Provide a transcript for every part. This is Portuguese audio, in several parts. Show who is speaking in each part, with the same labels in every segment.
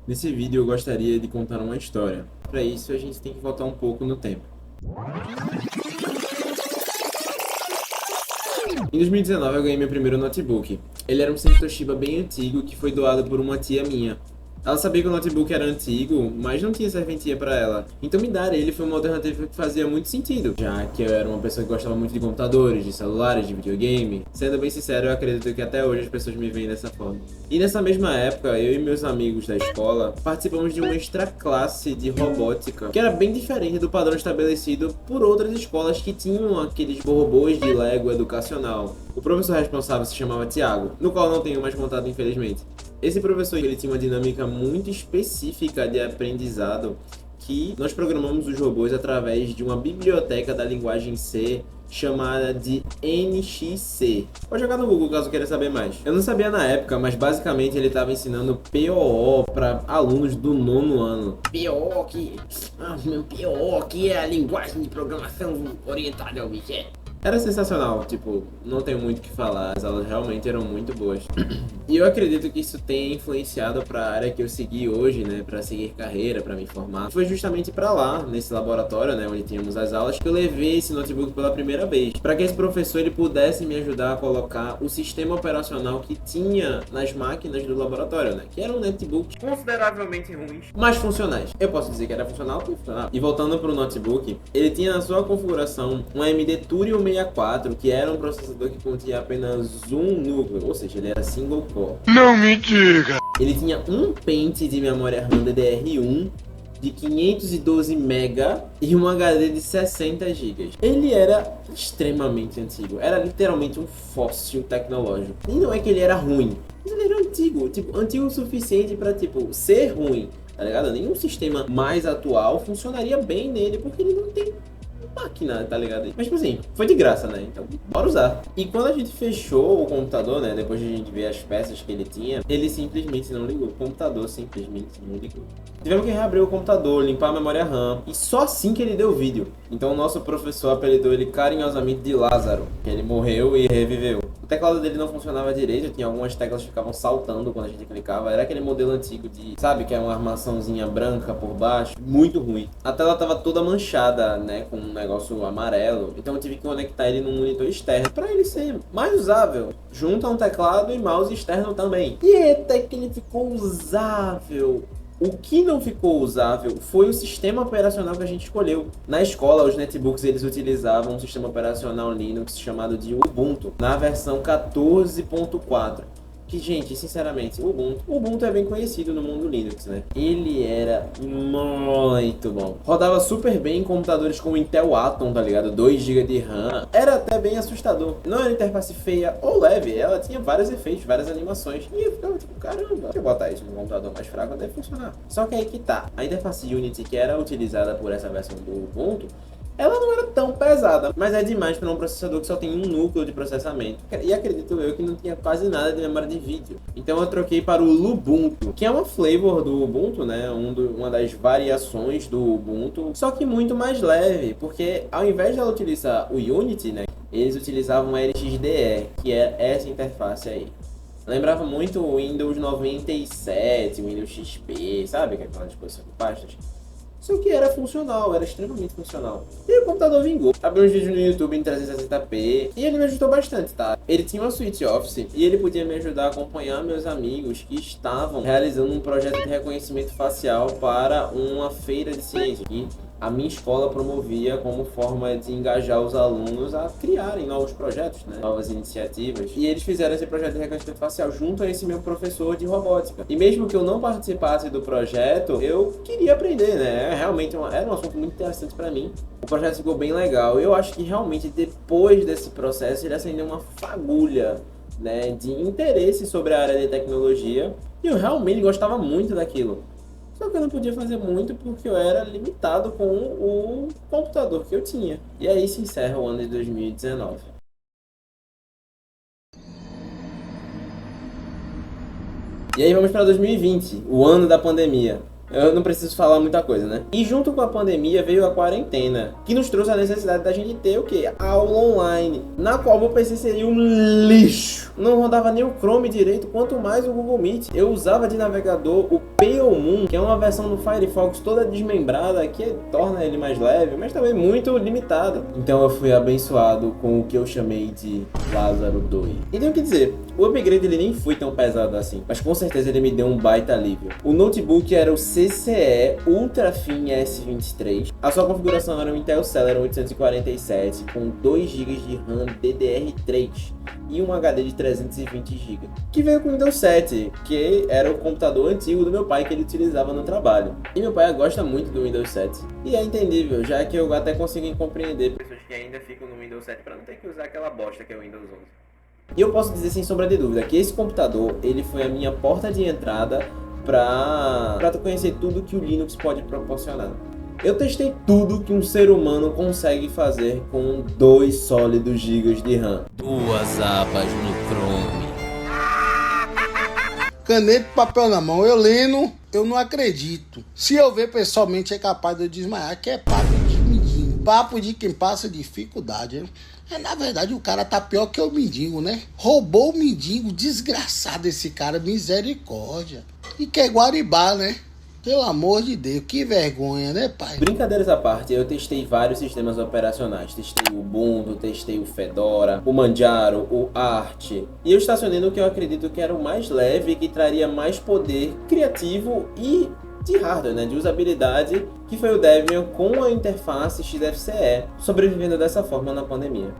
Speaker 1: Nesse vídeo eu gostaria de contar uma história. Para isso a gente tem que voltar um pouco no tempo. Em 2019 eu ganhei meu primeiro notebook. Ele era um Sempre Toshiba bem antigo que foi doado por uma tia minha. Ela sabia que o notebook era antigo, mas não tinha serventia para ela. Então me dar ele foi uma alternativa que fazia muito sentido, já que eu era uma pessoa que gostava muito de computadores, de celulares, de videogame. Sendo bem sincero, eu acredito que até hoje as pessoas me veem dessa forma. E nessa mesma época, eu e meus amigos da escola participamos de uma extra classe de robótica, que era bem diferente do padrão estabelecido por outras escolas que tinham aqueles robôs de Lego educacional. O professor responsável se chamava Tiago, no qual não tenho mais contato infelizmente. Esse professor ele tinha uma dinâmica muito específica de aprendizado que nós programamos os robôs através de uma biblioteca da linguagem C chamada de NXC. Pode jogar no Google caso queira saber mais. Eu não sabia na época, mas basicamente ele estava ensinando POO para alunos do nono ano. POO que é a linguagem de programação orientada ao objeto. Era sensacional, tipo, não tenho muito o que falar, as aulas realmente eram muito boas. E eu acredito que isso tenha influenciado para a área que eu segui hoje, né, para seguir carreira, para me formar. Foi justamente para lá, nesse laboratório, né, onde tínhamos as aulas, que eu levei esse notebook pela primeira vez, para que esse professor ele pudesse me ajudar a colocar o sistema operacional que tinha nas máquinas do laboratório, né, que eram notebooks consideravelmente ruins, mas funcionais. Eu posso dizer que era funcional porque funcionava. E voltando para o notebook, ele tinha na sua configuração um AMD Thulium 64, que era um processador que continha apenas um núcleo, ou seja, ele era single core.
Speaker 2: Não me diga!
Speaker 1: Ele tinha um pente de memória RAM DDR1 de 512 MB e um HD de 60 GB. Ele era extremamente antigo, era literalmente um fóssil tecnológico. E não é que ele era ruim, mas ele era antigo, tipo, antigo o suficiente para tipo ser ruim, tá ligado? Nenhum sistema mais atual funcionaria bem nele porque ele não tem máquina, tá ligado? Mas tipo assim, foi de graça, né? Então, bora usar. E quando a gente fechou o computador, né? Depois de a gente ver as peças que ele tinha, ele simplesmente não ligou. O computador simplesmente não ligou. Tivemos que reabrir o computador, limpar a memória RAM. E só assim que ele deu o vídeo. Então o nosso professor apelidou ele carinhosamente de Lázaro. Que ele morreu e reviveu. O teclado dele não funcionava direito, tinha algumas teclas que ficavam saltando quando a gente clicava. Era aquele modelo antigo de, sabe, que é uma armaçãozinha branca por baixo. Muito ruim. A tela tava toda manchada, né, com um negócio amarelo. Então eu tive que conectar ele num monitor externo para ele ser mais usável. Junto a um teclado e mouse externo também. E até que ele ficou usável. O que não ficou usável foi o sistema operacional que a gente escolheu. Na escola, os netbooks eles utilizavam um sistema operacional Linux chamado de Ubuntu, na versão 14.4. Que, gente, sinceramente, o Ubuntu é bem conhecido no mundo Linux, né? Ele era muito bom. Rodava super bem em computadores como Intel Atom, tá ligado? 2 GB de RAM. Era até bem assustador. Não era interface feia ou leve, ela tinha vários efeitos, várias animações. E eu ficava tipo, caramba, se eu botar isso no computador mais fraco, deve funcionar. Só que aí que tá. A interface Unity que era utilizada por essa versão do Ubuntu, ela não era tão pesada, mas é demais para um processador que só tem um núcleo de processamento. E acredito eu que não tinha quase nada de memória de vídeo. Então eu troquei para o Lubuntu, que é uma flavor do Ubuntu, né? Uma das variações do Ubuntu, só que muito mais leve, porque ao invés de ela utilizar o Unity, né? Eles utilizavam o LXDE, que é essa interface aí. Lembrava muito o Windows 97, o Windows XP, sabe? Aquela disposição de pastas. Só que era funcional, era extremamente funcional. E o computador vingou. Abri uns vídeos no YouTube em 360p e ele me ajudou bastante, tá? Ele tinha uma suíte Office e ele podia me ajudar a acompanhar meus amigos que estavam realizando um projeto de reconhecimento facial para uma feira de ciências. E a minha escola promovia como forma de engajar os alunos a criarem novos projetos, né? Novas iniciativas. E eles fizeram esse projeto de reconhecimento facial junto a esse meu professor de robótica. E mesmo que eu não participasse do projeto, eu queria aprender, né? Realmente era um assunto muito interessante para mim. O projeto ficou bem legal. Eu acho que realmente depois desse processo ele acendeu uma fagulha, né, de interesse sobre a área de tecnologia. E eu realmente gostava muito daquilo. Só que eu não podia fazer muito porque eu era limitado com o computador que eu tinha. E aí se encerra o ano de 2019. E aí vamos para 2020, o ano da pandemia. Eu não preciso falar muita coisa, né? E junto com a pandemia veio a quarentena, que nos trouxe a necessidade da gente ter o quê? Aula online, na qual meu PC seria um lixo. Não rodava nem o Chrome direito, quanto mais o Google Meet. Eu usava de navegador o Neomoon, que é uma versão do Firefox toda desmembrada, que torna ele mais leve, mas também muito limitado. Então eu fui abençoado com o que eu chamei de Lázaro 2. E tenho que dizer, o upgrade ele nem foi tão pesado assim, mas com certeza ele me deu um baita alívio. O notebook era o CCE Ultrafin S23, a sua configuração era um Intel Celeron 847 com 2 GB de RAM DDR3 e um HD de 320 GB, que veio com o Windows 7, que era o computador antigo do meu pai que ele utilizava no trabalho. E meu pai gosta muito do Windows 7. E é entendível, já que eu até consegui compreender pessoas que ainda ficam no Windows 7 para não ter que usar aquela bosta que é o Windows 11. E eu posso dizer sem sombra de dúvida que esse computador, ele foi a minha porta de entrada para conhecer tudo que o Linux pode proporcionar. Eu testei tudo que um ser humano consegue fazer com 2 sólidos gigas de RAM. 2 abas no Chrome.
Speaker 2: Caneta e papel na mão, eu lendo, eu não acredito. Se eu ver pessoalmente é capaz de eu desmaiar, que é papo de mendigo. Papo de quem passa dificuldade, hein? Na verdade o cara tá pior que o mendigo, né? Roubou o mendigo, desgraçado esse cara, misericórdia. E quer guaribar, né? Pelo amor de Deus, que vergonha, né, pai?
Speaker 1: Brincadeiras à parte, eu testei vários sistemas operacionais. Testei o Ubuntu, testei o Fedora, o Manjaro, o Arch. E eu estacionei no que eu acredito que era o mais leve e que traria mais poder criativo e de hardware, né, de usabilidade, que foi o Debian com a interface XFCE, sobrevivendo dessa forma na pandemia.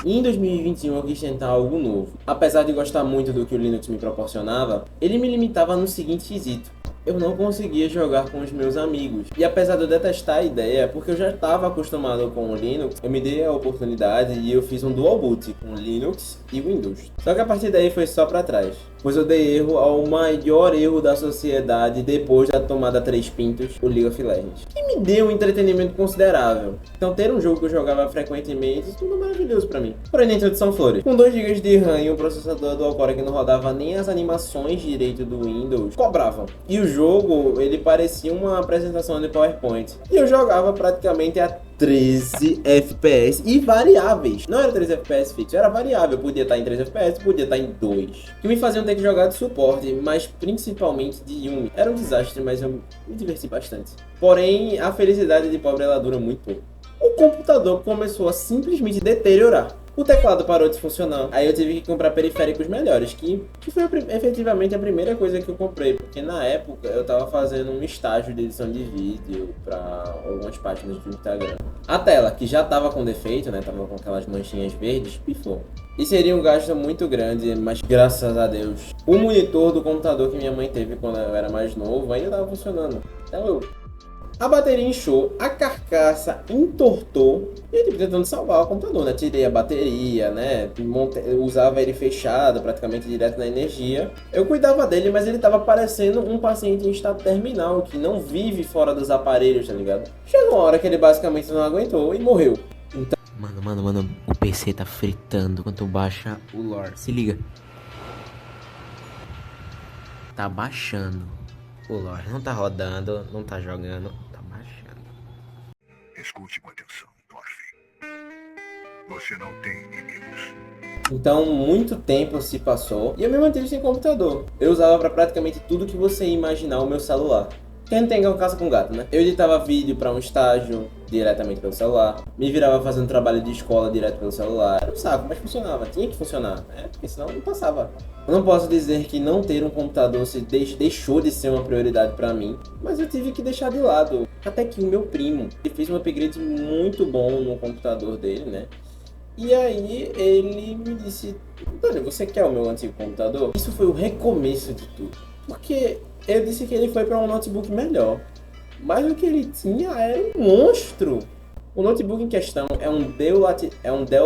Speaker 1: E em 2021 eu quis tentar algo novo. Apesar de gostar muito do que o Linux me proporcionava, ele me limitava no seguinte quesito: eu não conseguia jogar com os meus amigos. E apesar de eu detestar a ideia, porque eu já estava acostumado com o Linux, eu me dei a oportunidade e eu fiz um dual boot com Linux e Windows. Só que a partir daí foi só pra trás, pois eu dei erro ao maior erro da sociedade depois da tomada 3 pintos, o League of Legends, que me deu um entretenimento considerável. Então ter um jogo que eu jogava frequentemente, tudo maravilhoso pra mim. Porém nem tudo são flores. Com 2 GB de RAM e um processador dual-core que não rodava nem as animações direito do Windows, cobravam. E o jogo, ele parecia uma apresentação de PowerPoint. E eu jogava praticamente a 13 FPS e variáveis. Não era 13 FPS fixo, era variável. Podia estar em 3 FPS, podia estar em 2. Que me faziam ter que jogar de suporte, mas principalmente de Yumi. Era um desastre, mas eu me diverti bastante. Porém, a felicidade de pobre ela dura muito pouco. O computador começou a simplesmente deteriorar. O teclado parou de funcionar. Aí eu tive que comprar periféricos melhores, que foi efetivamente a primeira coisa que eu comprei. Porque na época eu tava fazendo um estágio de edição de vídeo para algumas páginas do Instagram. A tela, que já tava com defeito, né, tava com aquelas manchinhas verdes, pifou. E seria um gasto muito grande, mas graças a Deus, o monitor do computador que minha mãe teve quando eu era mais novo ainda tava funcionando. Então a bateria inchou, a carcaça entortou e eu tentando salvar o computador, né? Tirei a bateria, né? Usava ele fechado, praticamente direto na energia. Eu cuidava dele, mas ele tava parecendo um paciente em estado terminal, que não vive fora dos aparelhos, tá ligado? Chegou uma hora que ele basicamente não aguentou e morreu. Então... Mano, o PC tá fritando quando baixa o lore. Se liga. Tá baixando. O lore não tá rodando, não tá jogando, tá baixando.
Speaker 3: Escute com atenção, Dorf. Você não tem inimigos.
Speaker 1: Então, muito tempo se passou e eu me mantive sem computador. Eu usava pra praticamente tudo que você imaginar o meu celular. Quem tem um caça com gato, né? Eu editava vídeo pra um estágio diretamente pelo celular. Me virava fazendo trabalho de escola direto pelo celular. Era um saco, mas funcionava. Tinha que funcionar, né? Porque senão não passava. Eu não posso dizer que não ter um computador deixou de ser uma prioridade pra mim, mas eu tive que deixar de lado. Até que o meu primo, ele fez um upgrade muito bom no computador dele, né? E aí ele me disse: Antônio, você quer o meu antigo computador? Isso foi o recomeço de tudo. Porque eu disse que ele foi para um notebook melhor. Mas o que ele tinha era um monstro. O notebook em questão é um Dell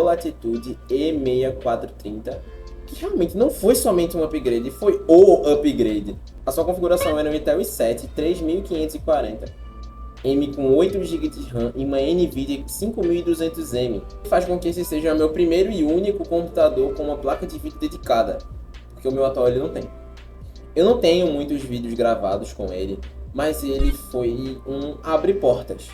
Speaker 1: Latitude E6430, que realmente não foi somente um upgrade, foi o upgrade. A sua configuração era um Intel i7 3540M com 8 GB de RAM e uma NVIDIA 5200M, que faz com que esse seja o meu primeiro e único computador com uma placa de vídeo dedicada, porque o meu atual ele não tem. Eu não tenho muitos vídeos gravados com ele, mas ele foi um abre-portas.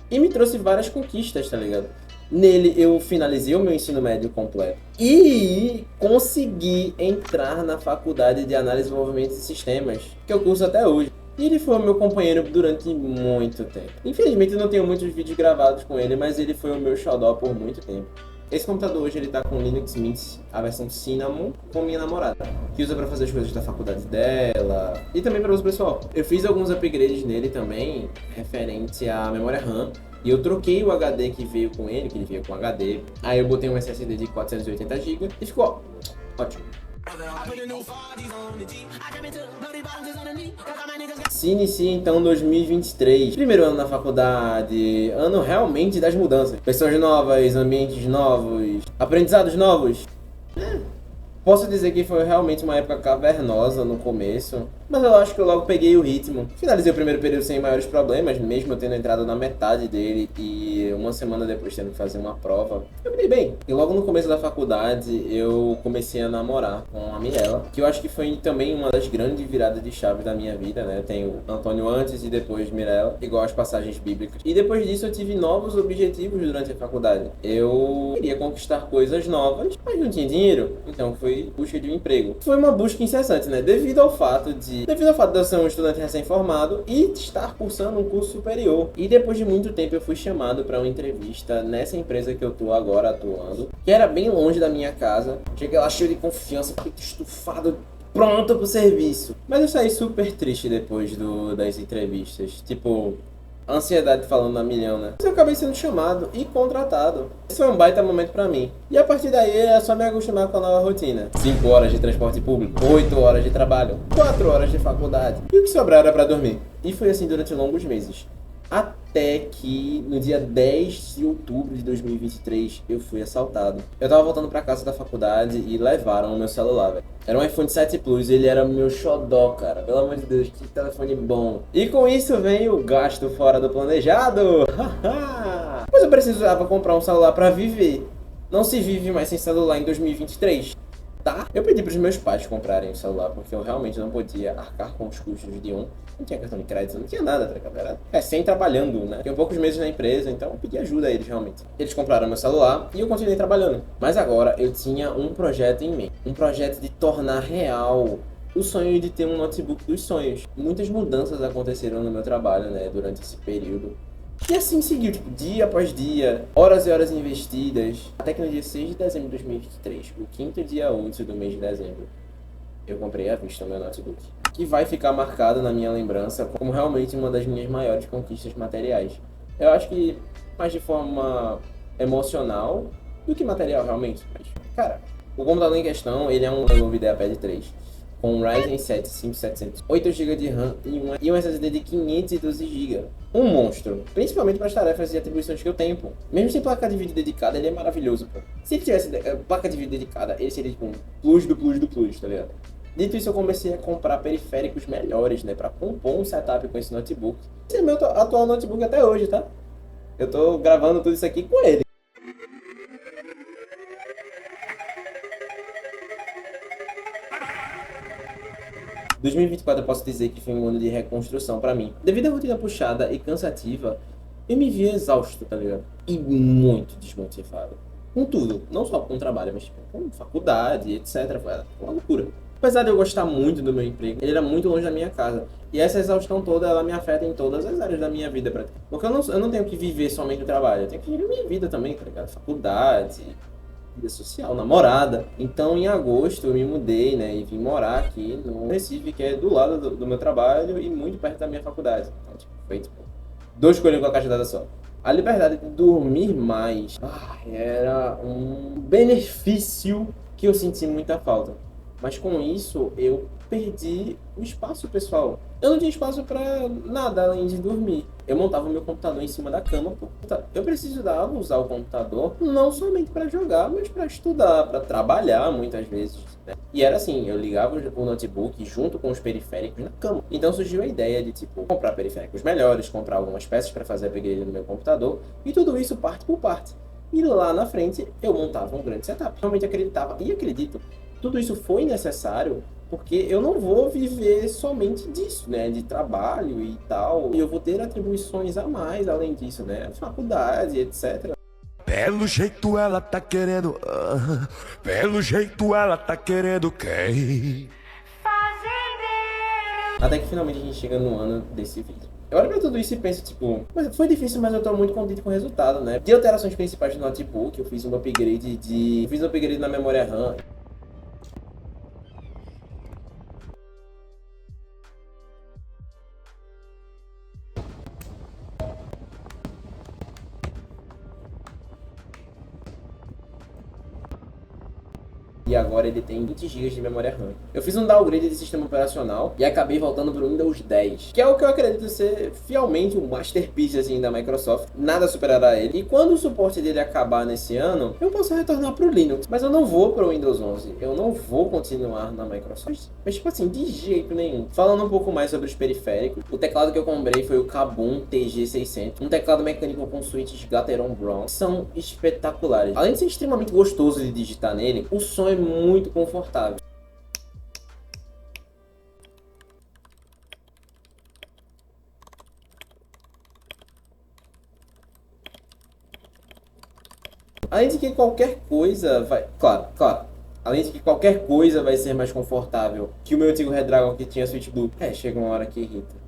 Speaker 1: e me trouxe várias conquistas, tá ligado? Nele eu finalizei o meu ensino médio completo e consegui entrar na faculdade de análise e desenvolvimento de sistemas, que eu curso até hoje. E ele foi o meu companheiro durante muito tempo. Infelizmente eu não tenho muitos vídeos gravados com ele, mas ele foi o meu xodó por muito tempo. Esse computador hoje ele tá com Linux Mint, a versão Cinnamon, com minha namorada, que usa pra fazer as coisas da faculdade dela e também para uso pessoal. Eu fiz alguns upgrades nele também, referente à memória RAM, e eu troquei o HD que veio com ele, que ele veio com HD, aí eu botei um SSD de 480 GB e ficou ótimo. Se inicia então 2023, primeiro ano na faculdade, ano realmente das mudanças. Pessoas novas, ambientes novos, aprendizados novos. Posso dizer que foi realmente uma época cavernosa no começo, mas eu acho que eu logo peguei o ritmo. Finalizei o primeiro período sem maiores problemas, mesmo eu tendo entrado na metade dele e uma semana depois tendo que fazer uma prova. Eu me dei bem. E logo no começo da faculdade eu comecei a namorar com a Mirella, que eu acho que foi também uma das grandes viradas de chave da minha vida, né? Eu tenho Antônio antes e depois Mirella, igual as passagens bíblicas. E depois disso eu tive novos objetivos durante a faculdade. Eu queria conquistar coisas novas, mas não tinha dinheiro, então fui busca de um emprego. Foi uma busca incessante, né? Devido ao fato de eu ser um estudante recém-formado e estar cursando um curso superior. E depois de muito tempo eu fui chamado para uma entrevista nessa empresa que eu tô agora atuando, que era bem longe da minha casa. Cheguei lá cheio de confiança, peito estufado, pronto pro serviço. Mas eu saí super triste depois das entrevistas. Tipo, ansiedade falando a milhão, né? Mas eu acabei sendo chamado e contratado. Esse foi um baita momento pra mim. E a partir daí é só me acostumar com a nova rotina. 5 horas de transporte público, 8 horas de trabalho, 4 horas de faculdade. E o que sobrar era pra dormir. E foi assim durante longos meses. Até que no dia 10 de outubro de 2023 eu fui assaltado. Eu tava voltando pra casa da faculdade e levaram o meu celular, velho. Era um iPhone 7 Plus, ele era meu xodó, cara. Pelo amor de Deus, que telefone bom. E com isso vem o gasto fora do planejado. Mas eu precisava comprar um celular pra viver. Não se vive mais sem celular em 2023. Tá? Eu pedi para os meus pais comprarem o celular, porque eu realmente não podia arcar com os custos de um. Não tinha cartão de crédito, não tinha nada, tá ligado? Era recém trabalhando, né? Tinha poucos meses na empresa, então eu pedi ajuda a eles realmente. Eles compraram meu celular e eu continuei trabalhando. Mas agora eu tinha um projeto em mente. Um projeto de tornar real o sonho de ter um notebook dos sonhos. Muitas mudanças aconteceram no meu trabalho, né? Durante esse período. E assim seguiu, tipo, dia após dia, horas e horas investidas, até que no dia 6 de dezembro de 2023, o quinto dia útil do mês de dezembro, eu comprei à vista o meu notebook, que vai ficar marcado na minha lembrança como realmente uma das minhas maiores conquistas materiais. Eu acho que mais de forma emocional do que material, realmente. Mas, cara, o computador em questão, ele é um Lenovo IdeaPad 3. Com um Ryzen 7 5700, 8 GB de RAM e um SSD de 512 GB. Um monstro, principalmente para as tarefas e atribuições que eu tenho, pô. Mesmo sem placa de vídeo dedicada, ele é maravilhoso, pô. Se ele tivesse placa de vídeo dedicada, ele seria tipo um plus do plus do plus, tá ligado? Dito isso, eu comecei a comprar periféricos melhores, né, para compor um setup com esse notebook. Esse é meu atual notebook até hoje, tá? Eu tô gravando tudo isso aqui com ele. 2024 eu posso dizer que foi um ano de reconstrução pra mim. Devido à rotina puxada e cansativa, eu me vi exausto, tá ligado? E muito desmotivado. Com tudo, não só com o trabalho, mas tipo, com faculdade, etc. Foi uma loucura. Apesar de eu gostar muito do meu emprego, ele era muito longe da minha casa. E essa exaustão toda, ela me afeta em todas as áreas da minha vida, praticamente. Porque eu não tenho que viver somente o trabalho, eu tenho que viver minha vida também, tá ligado? Faculdade, vida social, namorada. Então, em agosto, eu me mudei, né, e vim morar aqui no Recife, que é do lado do meu trabalho e muito perto da minha faculdade. Então, tipo, foi, tipo, 2 coelhos com a caixa dada só. A liberdade de dormir mais era um benefício que eu senti muita falta. Mas com isso, eu perdi o espaço pessoal. Eu não tinha espaço pra nada além de dormir. Eu montava o meu computador em cima da cama. Eu precisava usar o computador não somente para jogar, mas para estudar, para trabalhar muitas vezes, né? E era assim, eu ligava o notebook junto com os periféricos na cama. Então surgiu a ideia de, tipo, comprar periféricos melhores, comprar algumas peças para fazer upgrade no meu computador. E tudo isso parte por parte. E lá na frente, eu montava um grande setup. Realmente acreditava e acredito. Tudo isso foi necessário Porque eu não vou viver somente disso, né? De trabalho e tal. E eu vou ter atribuições a mais além disso, né? Faculdade, etc.
Speaker 4: Pelo jeito ela tá querendo, pelo jeito ela tá querendo quem?
Speaker 1: Até que finalmente a gente chega no ano desse vídeo. Eu olho pra tudo isso e penso, tipo, mas foi difícil, mas eu tô muito contente com o resultado, né? De alterações principais do notebook, eu fiz um upgrade fiz um upgrade na memória RAM. E agora ele tem 20 GB de memória RAM. Eu fiz um downgrade de sistema operacional e acabei voltando para o Windows 10, que é o que eu acredito ser fielmente um masterpiece assim, da Microsoft. Nada superará ele. E quando o suporte dele acabar nesse ano, eu posso retornar para o Linux. Mas eu não vou para o Windows 11. Eu não vou continuar na Microsoft. Mas tipo assim, de jeito nenhum. Falando um pouco mais sobre os periféricos, o teclado que eu comprei foi o Kabum TG600. Um teclado mecânico com switches Gateron Brown. São espetaculares. Além de ser extremamente gostoso de digitar nele, o som é muito confortável. Além de que qualquer coisa vai... Claro. Além de que qualquer coisa vai ser mais confortável que o meu antigo Redragon que tinha Switch Blue. Chega uma hora que irrita.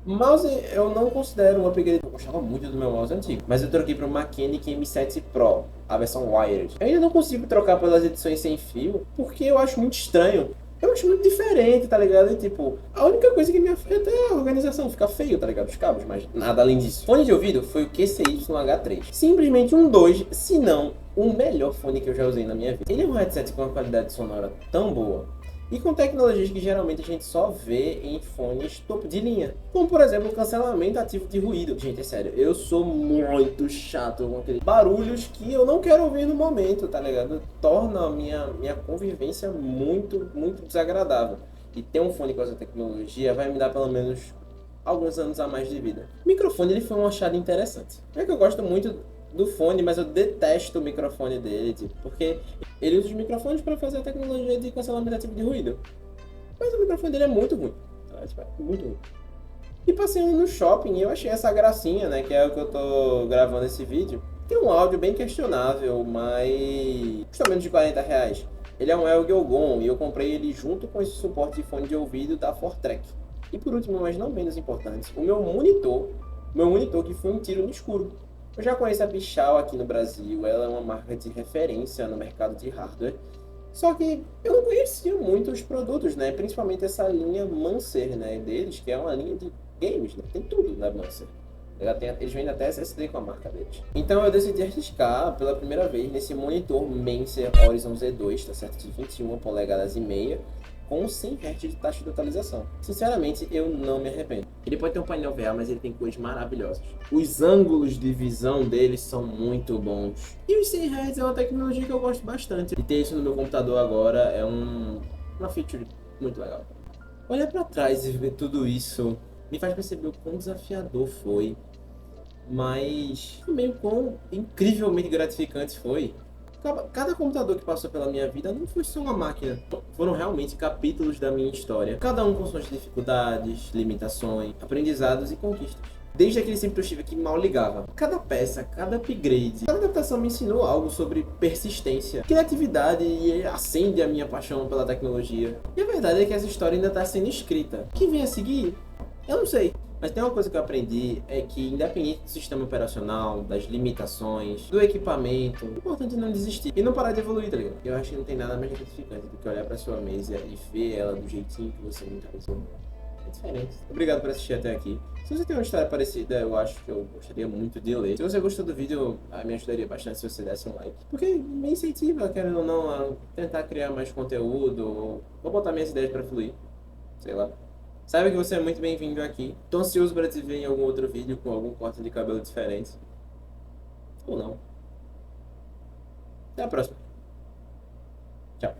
Speaker 1: Mouse eu não considero um upgrade. Eu gostava muito do meu mouse antigo, mas eu troquei para o Mechanic M7 Pro, a versão wired. Eu ainda não consigo trocar pelas edições sem fio, porque eu acho muito estranho. Eu acho muito diferente, tá ligado? E tipo, a única coisa que me afeta é a organização, fica feio, tá ligado? Os cabos, mas nada além disso. Fone de ouvido foi o QCY-H3. Simplesmente um 2, se não o melhor fone que eu já usei na minha vida. Ele é um headset com uma qualidade sonora tão boa e com tecnologias que geralmente a gente só vê em fones topo de linha. Como, por exemplo, o cancelamento ativo de ruído. Gente, é sério, eu sou muito chato com aqueles barulhos que eu não quero ouvir no momento, tá ligado? Torna a minha convivência muito desagradável. E ter um fone com essa tecnologia vai me dar pelo menos alguns anos a mais de vida. O microfone, ele foi um achado interessante. É que eu gosto muito do fone, mas eu detesto o microfone dele, tipo, porque ele usa os microfones para fazer a tecnologia de cancelamento ativo de ruído. Mas o microfone dele é muito ruim, tá? Tipo, é muito ruim. E passei no shopping e eu achei essa gracinha, né, que é o que eu tô gravando esse vídeo. Tem um áudio bem questionável, mas custa menos de R$40. Ele é um Elg Ogon e eu comprei ele junto com esse suporte de fone de ouvido da Fortrek. E por último, mas não menos importante, o meu monitor que foi um tiro no escuro. Eu já conheço a Pichau aqui no Brasil, ela é uma marca de referência no mercado de hardware. Só que eu não conhecia muito os produtos, né? Principalmente essa linha Mancer, né, deles, que é uma linha de games, né? Tem tudo na Mancer. Eles vendem até SSD com a marca deles. Então eu decidi arriscar pela primeira vez nesse monitor Mancer Horizon Z2, tá certo? De 21 polegadas e meia, com 100 Hz de taxa de atualização. Sinceramente, eu não me arrependo. Ele pode ter um painel VA, mas ele tem cores maravilhosas. Os ângulos de visão deles são muito bons. E os 100 Hz é uma tecnologia que eu gosto bastante. E ter isso no meu computador agora é uma feature muito legal. Olhar pra trás e ver tudo isso me faz perceber o quão desafiador foi, mas também o quão incrivelmente gratificante foi. Cada computador que passou pela minha vida não foi só uma máquina, foram realmente capítulos da minha história, cada um com suas dificuldades, limitações, aprendizados e conquistas. Desde aquele sempre eu tive que mal ligava. Cada peça, cada upgrade, cada adaptação me ensinou algo sobre persistência, criatividade e acende a minha paixão pela tecnologia. E a verdade é que essa história ainda está sendo escrita. Quem vem a seguir? Eu não sei. Mas tem uma coisa que eu aprendi, é que independente do sistema operacional, das limitações, do equipamento, o importante é não desistir e não parar de evoluir, tá ligado? Eu acho que não tem nada mais gratificante do que olhar pra sua mesa e ver ela do jeitinho que você nunca pensou. É diferente. Obrigado por assistir até aqui. Se você tem uma história parecida, eu acho que eu gostaria muito de ler. Se você gostou do vídeo, me ajudaria bastante se você desse um like. Porque me incentiva, querendo ou não, a tentar criar mais conteúdo, ou botar minhas ideias pra fluir. Sei lá. Saiba que você é muito bem-vindo aqui. Tô ansioso para te ver em algum outro vídeo com algum corte de cabelo diferente. Ou não. Até a próxima. Tchau.